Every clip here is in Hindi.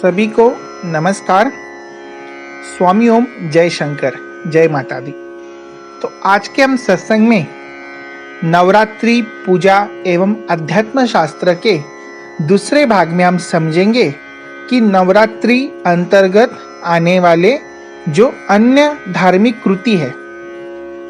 सभी को नमस्कार। स्वामी ओम, जय शंकर, जय माता दी। तो आज के हम सत्संग में नवरात्रि पूजा एवं अध्यात्म शास्त्र के दूसरे भाग में हम समझेंगे कि नवरात्रि अंतर्गत आने वाले जो अन्य धार्मिक कृति है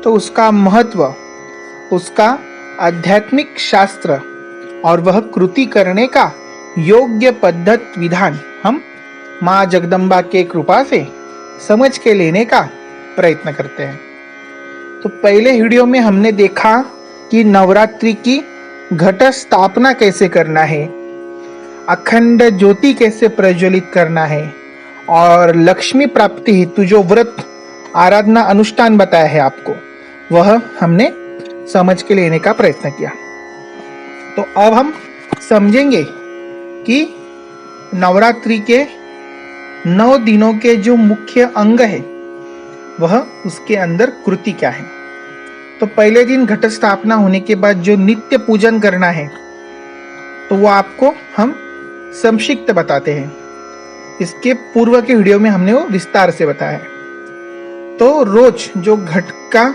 तो उसका महत्व, उसका आध्यात्मिक शास्त्र और वह कृति करने का योग्य पद्धत विधान हम माँ जगदम्बा के कृपा से समझ के लेने का प्रयत्न करते हैं। तो पहले वीडियो में हमने देखा कि नवरात्रि की घट स्थापना कैसे करना है, अखंड ज्योति कैसे प्रज्वलित करना है और लक्ष्मी प्राप्ति हेतु जो व्रत आराधना अनुष्ठान बताया है आपको, वह हमने समझ के लेने का प्रयत्न किया। तो अब हम समझेंगे कि नवरात्रि के 9 दिनों के जो मुख्य अंग है वह उसके अंदर कृति क्या है। तो पहले दिन घट स्थापना होने के बाद जो नित्य पूजन करना है तो वो आपको हम संक्षिप्त बताते हैं। इसके पूर्व के वीडियो में हमने वो विस्तार से बताया है। तो रोज जो घट का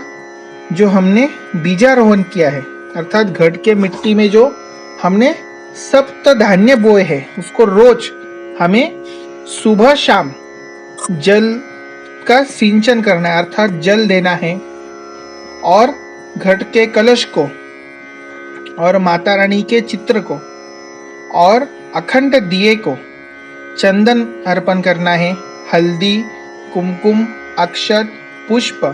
जो हमने बीजारोहण किया है, अर्थात घट के मिट्टी में जो हमने सप्त धान्य बोए हैं, उसको रोज हमें सुबह शाम जल का सिंचन करना है, अर्थात जल देना है। और घट के कलश को और माता रानी के चित्र को और अखंड दिए को चंदन अर्पण करना है, हल्दी, कुमकुम, अक्षत, पुष्प,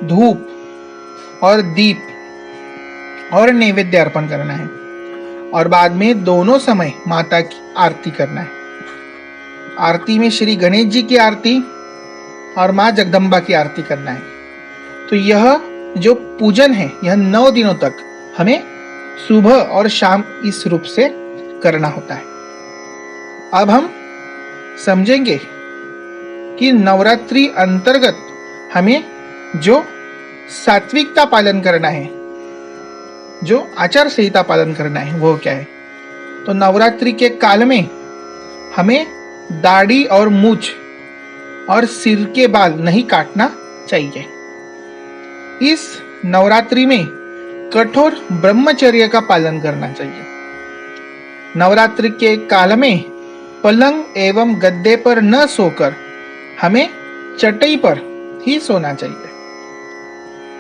धूप और दीप और नैवेद्य अर्पण करना है। और बाद में दोनों समय माता की आरती करना है। आरती में श्री गणेश जी की आरती और माँ जगदम्बा की आरती करना है। तो यह जो पूजन है यह 9 दिनों तक हमें सुबह और शाम इस रूप से करना होता है। अब हम समझेंगे कि नवरात्रि अंतर्गत हमें जो सात्विकता पालन करना है, जो आचार संहिता पालन करना है, वो क्या है। तो नवरात्रि के काल में हमें दाढ़ी और मूछ और सिर के बाल नहीं काटना चाहिए। इस नवरात्रि में कठोर ब्रह्मचर्य का पालन करना चाहिए। नवरात्रि के काल में पलंग एवं गद्दे पर न सोकर हमें चटाई पर ही सोना चाहिए।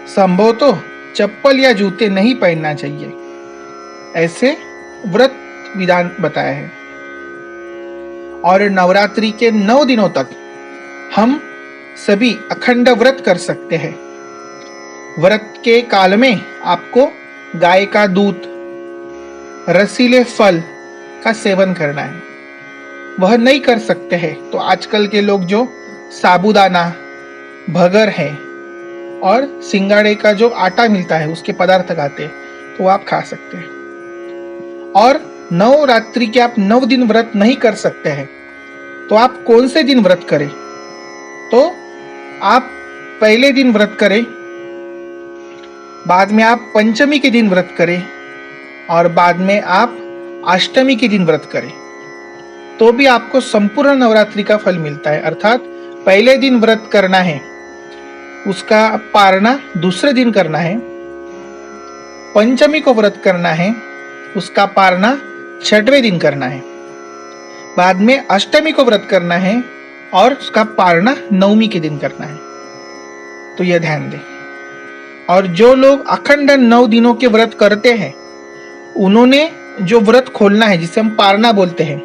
संभव तो चप्पल या जूते नहीं पहनना चाहिए, ऐसे व्रत विधान बताया है। और नवरात्रि के 9 दिनों तक हम सभी अखंड व्रत कर सकते हैं। व्रत के काल में आपको गाय का दूध, रसीले फल का सेवन करना है। वह नहीं कर सकते हैं तो आजकल के लोग जो साबूदाना, भगर है और सिंगाड़े का जो आटा मिलता है उसके पदार्थ खाते हैं तो आप खा सकते हैं। और नवरात्रि के आप 9 दिन व्रत नहीं कर सकते हैं तो आप कौन से दिन व्रत करें। तो आप पहले दिन व्रत करें, बाद में आप पंचमी के दिन व्रत करें और बाद में आप अष्टमी के दिन व्रत करें, तो भी आपको संपूर्ण नवरात्रि का फल मिलता है। अर्थात पहले दिन व्रत करना है, उसका पारणा दूसरे दिन करना है। पंचमी को व्रत करना है, उसका पारणा 6वें दिन करना है। बाद में अष्टमी को व्रत करना है और उसका पारणा 9वीं के दिन करना है। तो यह ध्यान दें। और जो लोग अखंड 9 दिनों के व्रत करते हैं, उन्होंने जो व्रत खोलना है जिसे हम पारणा बोलते हैं,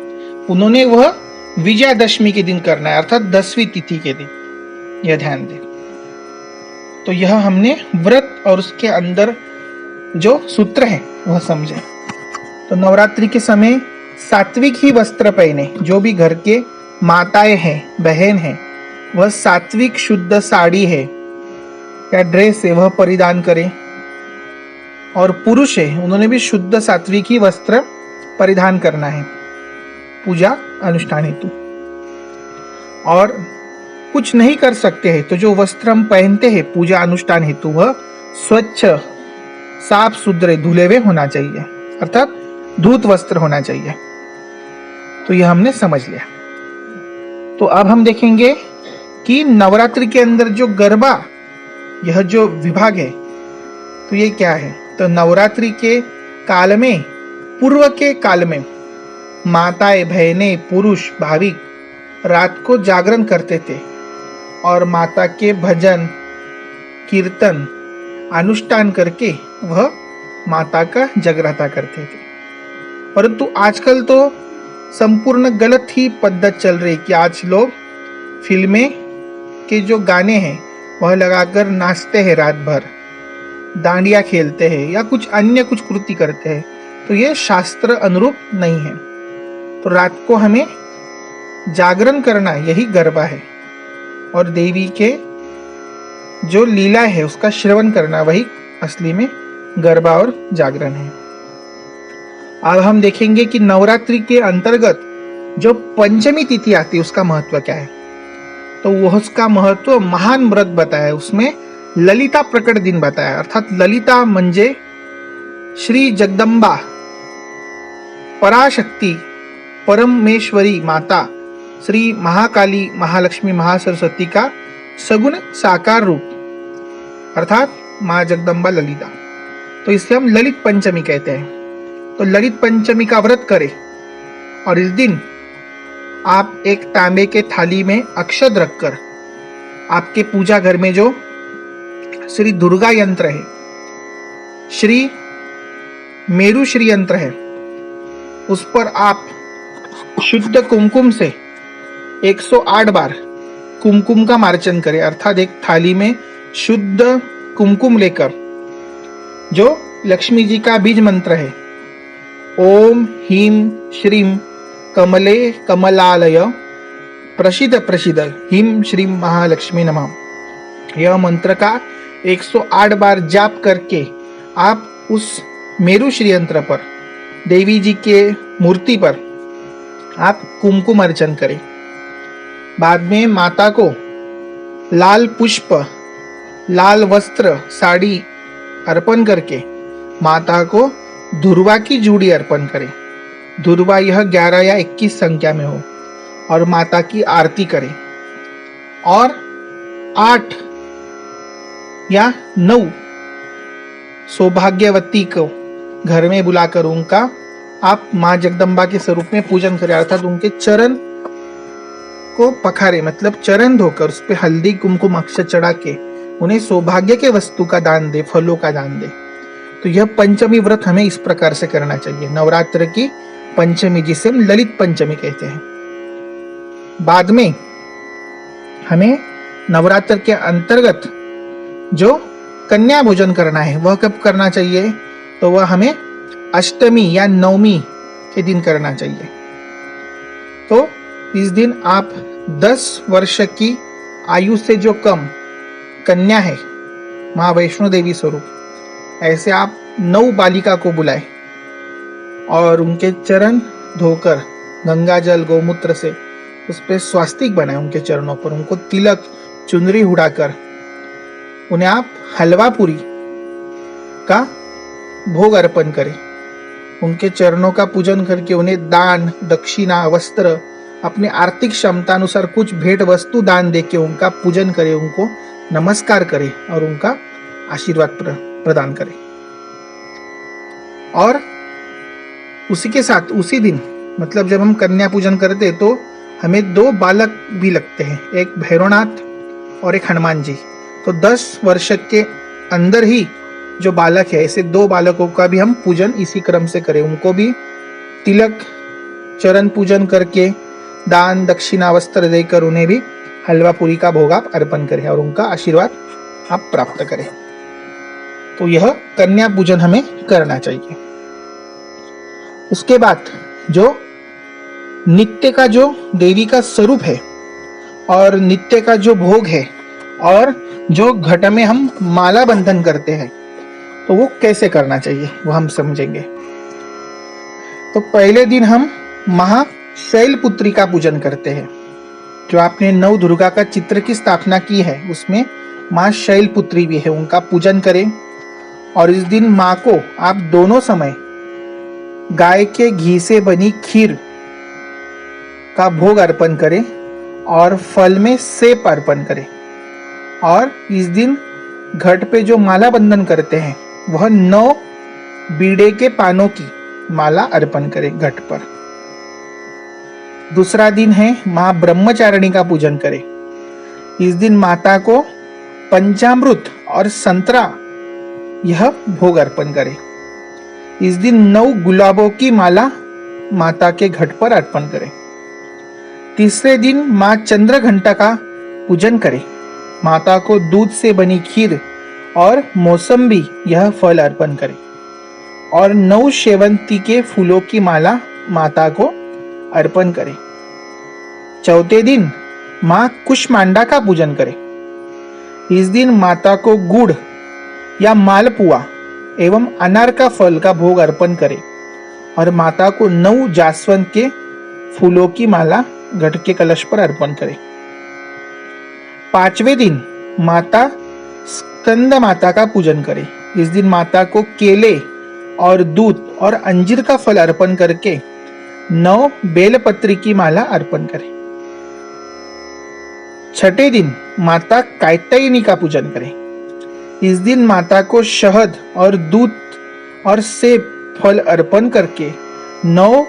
उन्होंने वह विजयादशमी के दिन करना है, अर्थात 10वीं तिथि के दिन। यह ध्यान दें। तो यह हमने व्रत और उसके अंदर जो सूत्र है वह समझे। तो नवरात्रि के समय सात्विक ही वस्त्र पहने। जो भी घर के माताएं हैं, बहन हैं, वह सात्विक शुद्ध साड़ी है या ड्रेस है वह परिधान करें। और पुरुष है, उन्होंने भी शुद्ध सात्विक ही वस्त्र परिधान करना है पूजा अनुष्ठान हेतु। और कुछ नहीं कर सकते हैं तो जो वस्त्र हम पहनते हैं पूजा अनुष्ठान हेतु वह स्वच्छ, साफ सुथरे, धुले हुए होना चाहिए, अर्थात धूत वस्त्र होना चाहिए। तो यह हमने समझ लिया। तो अब हम देखेंगे कि नवरात्रि के अंदर जो गरबा, यह जो विभाग है, तो ये क्या है। तो नवरात्रि के काल में, पूर्व के काल में माताएं, बहनें, पुरुष, भाविक रात को जागरण करते थे और माता के भजन, कीर्तन, अनुष्ठान करके वह माता का जगराता करते थे। परंतु आजकल तो संपूर्ण गलत ही पद्धत चल रही कि आज लोग फिल्में के जो गाने हैं वह लगाकर नाचते हैं, रात भर डांडिया खेलते हैं या कुछ अन्य कुछ कृति करते हैं। तो ये शास्त्र अनुरूप नहीं है। तो रात को हमें जागरण करना, यही गरबा है, और देवी के जो लीला है उसका श्रवण करना, वही असली में गरबा और जागरण है। अब हम देखेंगे कि नवरात्रि के अंतर्गत जो पंचमी तिथि आती है उसका महत्व क्या है। तो वह उसका महत्व महान व्रत बताया, उसमें ललिता प्रकट दिन बताया। अर्थात ललिता म्हणजे श्री जगदंबा, पराशक्ति, परमेश्वरी माता, श्री महाकाली, महालक्ष्मी, महासरस्वती का सगुण साकार रूप, अर्थात माँ जगदंबा ललिता। तो इसे हम ललित पंचमी कहते हैं। तो ललित पंचमी का व्रत करें और इस दिन आप एक तांबे के थाली में अक्षत रखकर आपके पूजा घर में जो श्री दुर्गा यंत्र है, श्री मेरु श्री यंत्र है, उस पर आप शुद्ध कुमकुम से 108 बार कुमकुम का मार्जन करें। अर्थात एक थाली में शुद्ध कुमकुम लेकर जो लक्ष्मी जी का बीज मंत्र है, ओम ह्रीं श्रीं कमले कमलालय प्रसिद्ध प्रसिद्ध ह्रीं श्रीं महालक्ष्मी नमः, यह मंत्र का 108 बार जाप करके आप उस मेरु श्री यंत्र पर, देवी जी के मूर्ति पर आप कुमकुम अर्चन करें। बाद में माता को लाल पुष्प, लाल वस्त्र, साड़ी अर्पण करके माता को धुरवा की जूड़ी अर्पण करें। धुरवा यह 11 या 21 संख्या में हो और माता की आरती करें। और 8 या 9 सौभाग्यवती को घर में बुलाकर उनका आप माँ जगदम्बा के स्वरूप में पूजन करें। अर्थात उनके चरण को पखारे, मतलब चरण धोकर उस पर हल्दी कुमकुम अक्षत चढ़ा के उन्हें सौभाग्य के वस्तु का दान दे, फलों का दान दे। तो यह पंचमी व्रत हमें इस प्रकार से करना चाहिए, नवरात्र की पंचमी, जिसे हम ललित पंचमी कहते हैं। बाद में हमें नवरात्र के अंतर्गत जो कन्या भोजन करना है वह कब करना चाहिए। तो वह हमें अष्टमी या नवमी के दिन करना चाहिए। तो इस दिन आप 10 वर्ष की आयु से जो कम कन्या है, माँ वैष्णो देवी स्वरूप, ऐसे आप 9 बालिका को बुलाए और उनके चरण धोकर गंगा जल गौमूत्र से उस पर स्वास्तिक बनाए, उनके चरणों पर उनको तिलक चुनरी उड़ाकर उन्हें आप हलवा पूरी का भोग अर्पण करें। उनके चरणों का पूजन करके उन्हें दान, दक्षिणा, वस्त्र, अपने आर्थिक क्षमता अनुसार कुछ भेंट वस्तु दान देके उनका पूजन करें, उनको नमस्कार करें और उनका आशीर्वाद प्रदान करें। और उसी के साथ उसी दिन, मतलब जब हम कन्या पूजन करते तो हमें 2 बालक भी लगते हैं, एक भैरवनाथ और एक हनुमान जी। तो 10 वर्ष के अंदर ही जो बालक है, ऐसे 2 बालकों का भी हम पूजन इसी क्रम से करें। उनको भी तिलक, चरण पूजन करके दान, दक्षिणा, वस्त्र देकर उन्हें भी हलवा पूरी का भोग आप अर्पण करें और उनका आशीर्वाद आप प्राप्त करें। तो यह कन्या पूजन हमें करना चाहिए। उसके बाद जो नित्य का जो देवी का स्वरूप है और नित्य का जो भोग है और जो घट में हम माला बंधन करते हैं, तो वो कैसे करना चाहिए वो हम समझेंगे। तो पहले दिन हम महाशैलपुत्री का पूजन करते हैं। जो आपने 9 दुर्गा का चित्र की स्थापना की है उसमें माँ शैलपुत्री भी है, उनका पूजन करें। और इस दिन माँ को आप दोनों समय गाय के घी से बनी खीर का भोग अर्पण करें और फल में सेब अर्पण करें। और इस दिन घट पे जो माला बंधन करते हैं वह 9 बीड़े के पानों की माला अर्पण करें घट पर। दूसरा दिन है माँ ब्रह्मचारिणी का पूजन करें। इस दिन माता को पंचामृत और संतरा यह भोग अर्पण करें। इस दिन 9 गुलाबों की माला माता के घट पर अर्पण करें। तीसरे दिन माँ चंद्रघंटा का पूजन करें। माता को दूध से बनी खीर और मौसम्बी यह फल अर्पण करें। और 9 शेवंती के फूलों की माला माता को अर्पण करें। चौथे दिन माँ कुष्मांडा का पूजन करें। इस दिन माता को गुड़ या मालपुआ एवं अनार का फल का भोग अर्पण करें और माता को 9 जासवंत के फूलों की माला घट के कलश पर अर्पण करें। पांचवें दिन माता स्कंद माता का पूजन करें। इस दिन माता को केले और दूध और अंजीर का फल अर्पण करके 9 बेलपत्री की माला अर्पण करें। छठे दिन माता कात्यायनी का पूजन करें। इस दिन माता को शहद और दूध और सेब फल अर्पण करके 9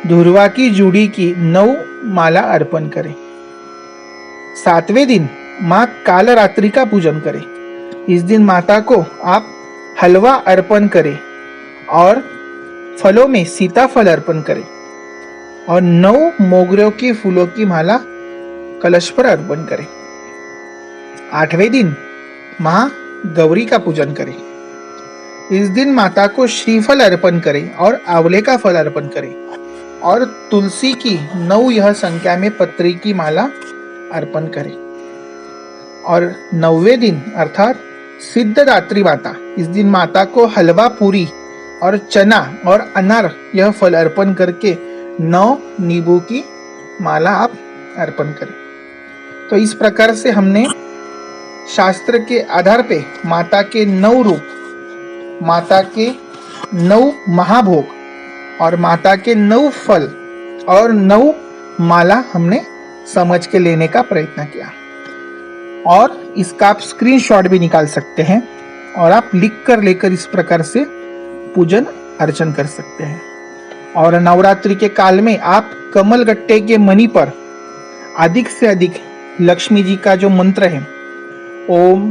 धुरवा की जूड़ी की 9 माला अर्पण करें। सातवें दिन माँ कालरात्रि का पूजन करें। इस दिन माता को आप हलवा अर्पण करें और फलों में सीताफल अर्पण करें और 9 मोगरों के फूलों की माला कलश पर अर्पण करें। आठवें दिन माँ गौरी का पूजन करें। इस दिन माता को श्रीफल अर्पण करें और आंवले का फल अर्पण करें और तुलसी की 9 यह संख्या में पत्री की माला अर्पण करें। और 9वें दिन अर्थात सिद्धदात्री माता, इस दिन माता को हलवा पूरी और चना और अनार यह फल अर्पण करके 9 नींबू की माला आप अर्पण करें। तो इस प्रकार से हमने शास्त्र के आधार पे माता के 9 रूप, माता के 9 महाभोग और माता के 9 फल और 9 माला हमने समझ के लेने का प्रयत्न किया। और इसका आप स्क्रीनशॉट भी निकाल सकते हैं और आप लिख कर लेकर इस प्रकार से पूजन अर्चन कर सकते हैं। और नवरात्रि के काल में आप कमल गट्टे के मणि पर अधिक से अधिक लक्ष्मी जी का जो मंत्र है, ओम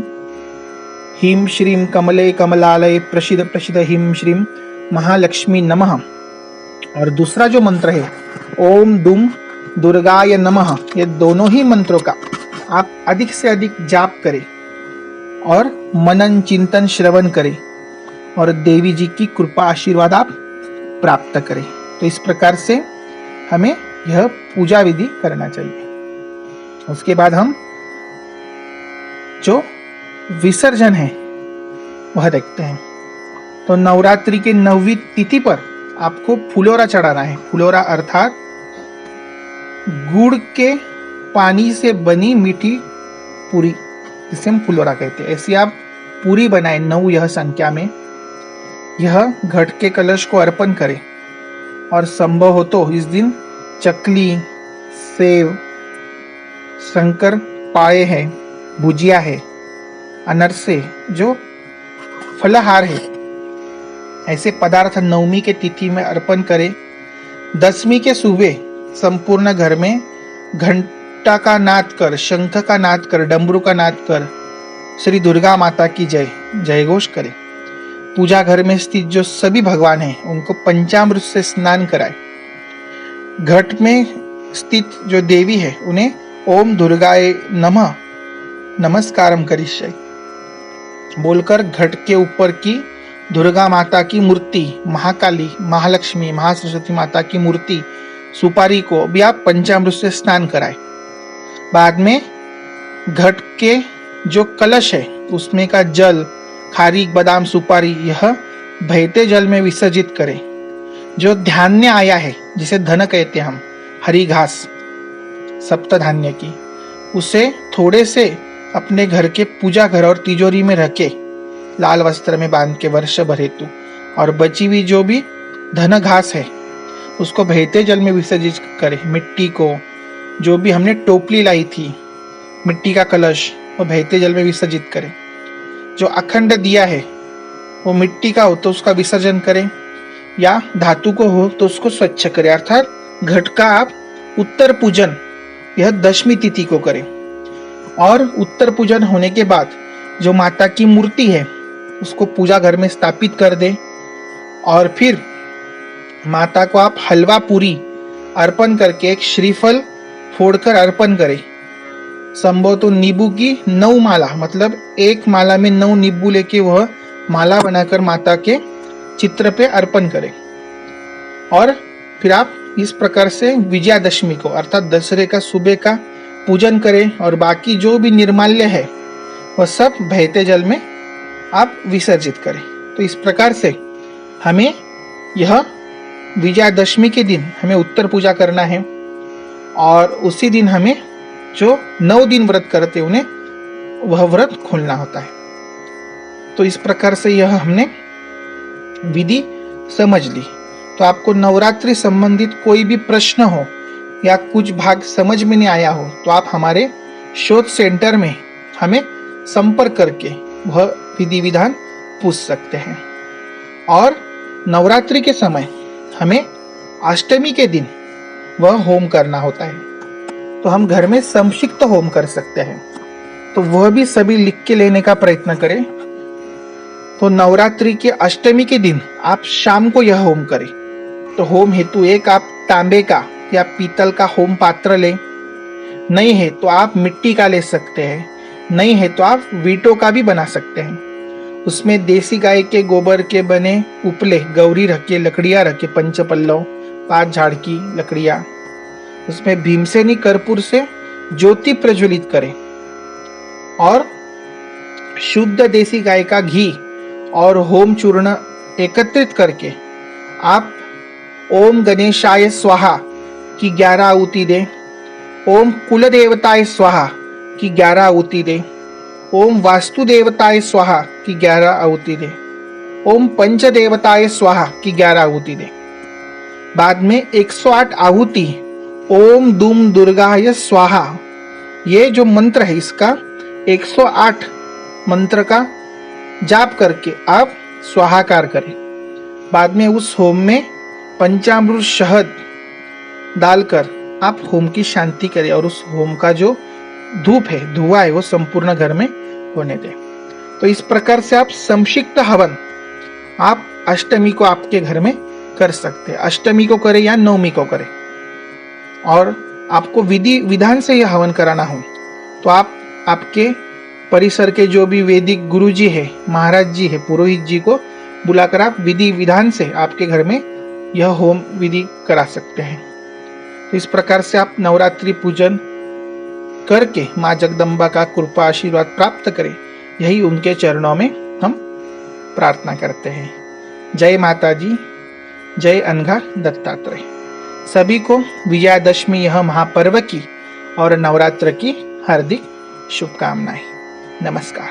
ह्रीं श्रीं कमले कमलालय प्रसिद्ध प्रसिद्ध ह्रीं श्रीं महालक्ष्मी नमः, और दूसरा जो मंत्र है ओम दुम दुर्गाय नमः, ये दोनों ही मंत्रों का आप अधिक से अधिक जाप करें और मनन चिंतन श्रवण करें और देवी जी की कृपा आशीर्वाद आप प्राप्त करें। तो इस प्रकार से हमें यह पूजा विधि करना चाहिए। उसके बाद हम जो विसर्जन है वह देखते हैं। तो नवरात्रि के 9वीं तिथि पर आपको फुलोरा चढ़ाना है। फुलोरा अर्थात गुड़ के पानी से बनी मीठी पूरी, जिसे हम फुलोरा कहते हैं। ऐसी आप पूरी बनाए 9 यह संख्या में, यह घट के कलश को अर्पण करें और संभव हो तो इस दिन चकली, सेव, शंकर पाए है, भुजिया है, अनरसे जो फलाहार है, ऐसे पदार्थ 9वीं के तिथि में अर्पण करें। 10वीं के सुबह संपूर्ण घर में घंटा का नाद कर, शंख का नाद कर, डमरू का नाद कर श्री दुर्गा माता की जय जयघोष करें। पूजा घर में स्थित जो सभी भगवान हैं उनको पंचामृत से स्नान कराएं। घट में स्थित जो देवी है उन्हें ओम दुर्गाय नमः नमस्कारम करिष्ये बोलकर घट के ऊपर की दुर्गा माता की मूर्ति, महाकाली, महालक्ष्मी, महासरस्वती माता की मूर्ति, सुपारी को भी आप पंचामृत से स्नान कराएं। बाद में घट के जो कलश है उसमें का जल, खारीक, बादाम, सुपारी यह बहते जल में विसर्जित करें। जो धान्य आया है जिसे धन कहते हैं हम, हरी घास सप्त धान्य की, उसे थोड़े से अपने घर के पूजा घर और तिजोरी में रखे, लाल वस्त्र में बांध के वर्ष भर हेतु, और बची हुई जो भी धन घास है उसको बहते जल में विसर्जित करें। मिट्टी को जो भी हमने टोपली लाई थी, मिट्टी का कलश, वो बहते जल में विसर्जित करें। जो अखंड दिया है वो मिट्टी का हो तो उसका विसर्जन करें, या धातु को हो तो उसको स्वच्छ करें। अर्थात घट का आप उत्तर पूजन यह दशमी तिथि को करें। और उत्तर पूजन होने के बाद जो माता की मूर्ति है उसको पूजा घर में स्थापित कर दें। और फिर माता को आप हलवा पूरी अर्पण करके एक श्रीफल फोड़कर अर्पण करें। संभव तो नींबू की 9 माला, मतलब एक माला में 9 नींबू लेके वह माला बनाकर माता के चित्र पे अर्पण करें। और फिर आप इस प्रकार से विजयादशमी को अर्थात दशहरे का सुबह का पूजन करें। और बाकी जो भी निर्माल्य है वह सब बहते जल में आप विसर्जित करें। तो इस प्रकार से हमें यह विजयादशमी के दिन हमें उत्तर पूजा करना है। और उसी दिन हमें जो 9 दिन व्रत करते उन्हें वह व्रत खोलना होता है। तो इस प्रकार से यह हमने विधि समझ ली। तो आपको नवरात्रि संबंधित कोई भी प्रश्न हो या कुछ भाग समझ में नहीं आया हो तो आप हमारे शोध सेंटर में हमें संपर्क करके वह विधि विधान पूछ सकते हैं। और नवरात्रि के समय हमें अष्टमी के दिन वह होम करना होता है। तो हम घर में संक्षिप्त होम कर सकते हैं, तो वह भी सभी लिख के लेने का प्रयत्न करें। तो नवरात्रि के अष्टमी के दिन आप शाम को यह होम करें। तो होम हेतु एक आप तांबे का या पीतल का होम पात्र लें। नहीं है तो आप मिट्टी का ले सकते हैं, नहीं है तो आप वीटो का भी बना सकते हैं। उसमें देसी गाय के गोबर के बने उपले, गौरी रखे, लकड़ियां रखे, पंचपल्लव, 5 झाड़ की लकड़ियां, उसमें भीमसेनी कर्पूर से ज्योति प्रज्वलित करें। और शुद्ध देसी गाय का घी और होम चूर्ण एकत्रित करके आप ओम गणेशाय स्वाहा की 11 आहुति दें। ओम कुल देवताय स्वाहा की 11 आहुति दें। ओम वास्तु देवताय स्वाहा की 11 आहुति दें। ओम पंच देवताय स्वाहा की 11 आहुति दें। बाद में 108 आहुति ओम दूम दुर्गाय स्वाहा, ये जो मंत्र है इसका 108 मंत्र का जाप करके आप स्वाहाकार करें। बाद में उस होम में पंचामृत शहद डालकर आप होम की शांति करें और उस होम का जो धूप है, धुआं है, वो संपूर्ण घर में होने दें। तो इस प्रकार से आप संक्षिप्त हवन आप अष्टमी को आपके घर में कर सकते हैं। अष्टमी को करें या नवमी को करें। और आपको विधि विधान से यह हवन कराना हो तो आप आपके परिसर के जो भी वैदिक गुरु जी है, महाराज जी है, पुरोहित जी को बुलाकर आप विधि विधान से आपके घर में यह होम विधि करा सकते हैं। तो इस प्रकार से आप नवरात्रि पूजन करके माँ जगदम्बा का कृपा आशीर्वाद प्राप्त करें, यही उनके चरणों में हम प्रार्थना करते हैं। जय माता जी, जय अनघा दत्तात्रेय। सभी को विजयादशमी यह महापर्व की और नवरात्र की हार्दिक शुभकामनाएं। नमस्कार।